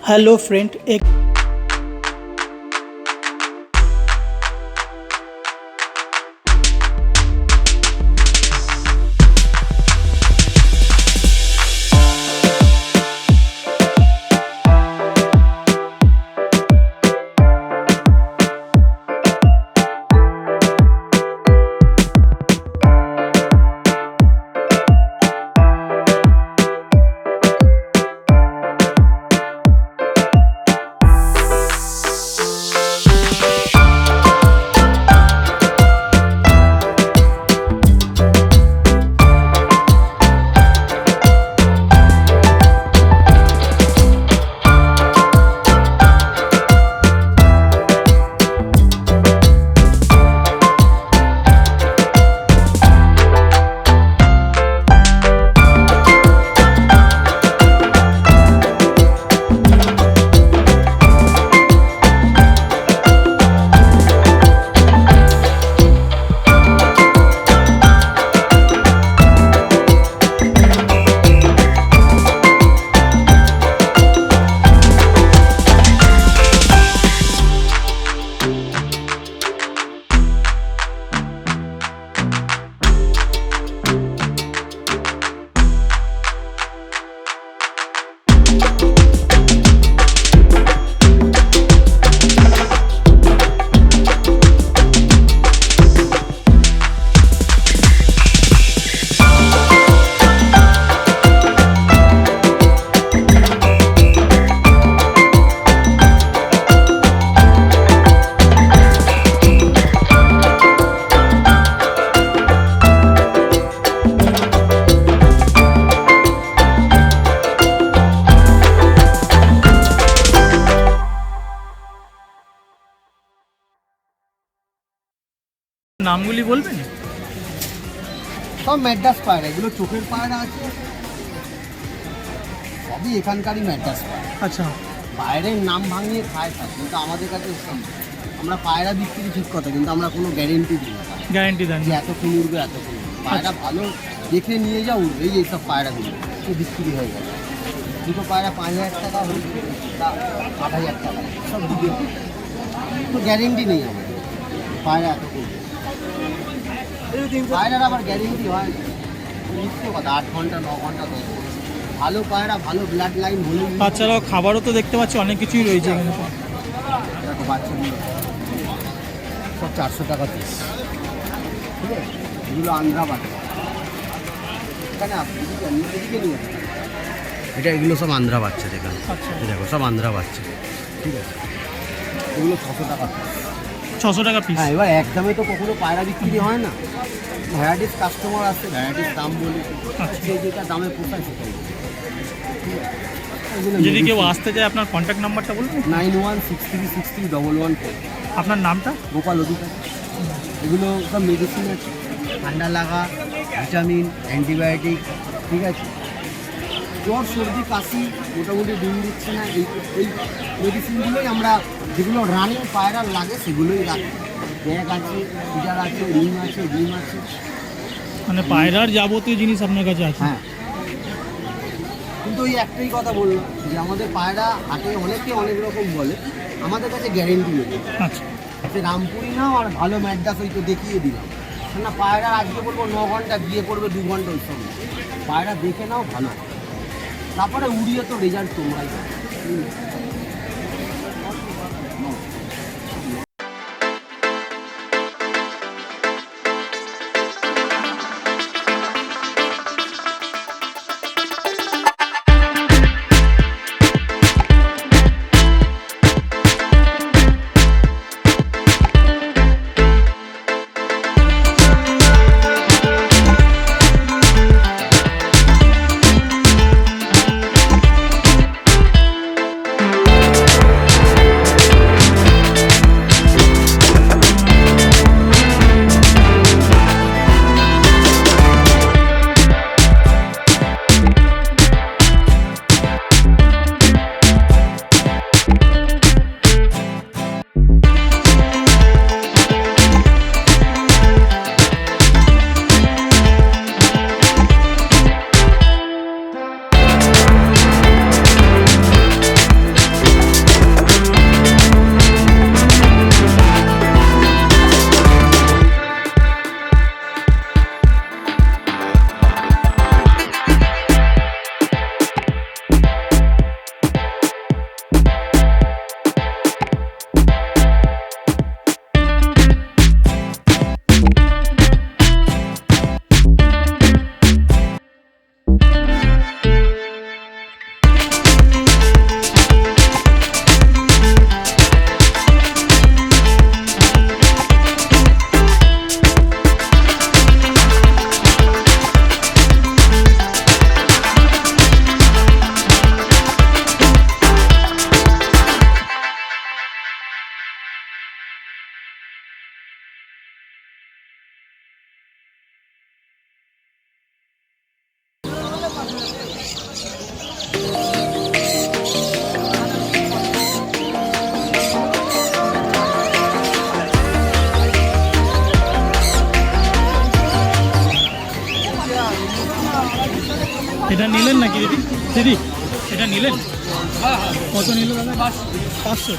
Hello friend, एक নামগুলি বলবেন? সব ম্যাড্রাস পায়রা, এগুলো চোখের পায়রা আছে, সবই এখানকারই ম্যাড্রাস পায়রা। আচ্ছা, বাইরের নাম ভাঙিয়ে খায় থাকে, কিন্তু আমাদের কাছে আমরা পায়রা বিক্রি ঠিক কথা, কিন্তু আমরা কোনো গ্যারেন্টি দিই না। গ্যারেন্টি দেন যে এত কিনে উঠবে, এত কিনে পায়রা ভালো দেখে নিয়ে যা উঠবে। এই যে এইসব পায়রাগুলো বিক্রি হয়ে গেল, দুটো পায়রা 5,000 টাকা হচ্ছে, 8,000 টাকা, সব দিকে তো গ্যারেন্টি নেই আমাদের পায়রা এত করবে। পায়রার আবার গ্যারেন্টি হয় না, মিথ্যে কথা। 8 ঘন্টা 9 ঘন্টা 10 ঘন্টা ভালো পায়রা, ভালো ব্লাড লাইন হলে। তাছাড়াও খাবারও তো দেখতে পাচ্ছি অনেক কিছুই রয়েছে এখানে। দেখো বাচ্চাগুলো সব 400 টাকা পিস, ঠিক আছে? এগুলো আন্ধ্রা বাচ্চা, এখানে আপনি এদিকে নিয়ে যাবেন। এটা এগুলো সব আন্ধ্রা বাচ্চা, দেখেন। আচ্ছা, দেখো সব আন্ধ্রা বাচ্চা, ঠিক আছে? এগুলো 600 টাকা পিস। 600 টাকা পিস। হ্যাঁ, এবার একদমে তো কখনো পায়রা বিক্রি হয় না, ভ্যারাইটিস কাস্টমার আসছে, ভ্যারাইটিস দাম বলি, সেই যেটা দামে পোষায় সেটাই। যদি কেউ আসতে চায় আপনার কন্ট্যাক্ট নাম্বারটা বলবেন? 9163631114। আপনার নামটা? গোপাল অধিকারী। এগুলো সব মেডিসিন আছে, ঠান্ডা লাগা, ভিটামিন, অ্যান্টিবায়োটিক, ঠিক আছে? জ্বর সর্দি কাশি মোটামুটি ডিম দিচ্ছে না, এই মেডিসিনগুলোই আমরা, যেগুলো রানে পায়রার লাগে সেগুলোই রাখি। ব্যাগ আছে, ফিডার আছে, রিং আছে, ডিম আছে, মানে পায়রার যাবতীয় জিনিস আপনার কাছে আছে? হ্যাঁ। কিন্তু ওই একটাই কথা বললাম যে আমাদের পায়রা হাটে অনেকে অনেক রকম বলে, আমাদের কাছে গ্যারেন্টি নেই। আচ্ছা, যে রামপুরি নাও আর ভালো ম্যাড্রাস ওই তো দেখিয়ে দিলাম না। পায়রা আজকে বলবো 9 ঘন্টা, গিয়ে পড়বে 2 ঘন্টা, ওই সব পায়রা দেখে নাও ভালো, তারপরে উড়িয়ে তো রেজাল্ট তোমরাই পাবে। এটা নিলেন নাকি দিদি? দিদি এটা নিলেন? কত নিল দাদা? 500।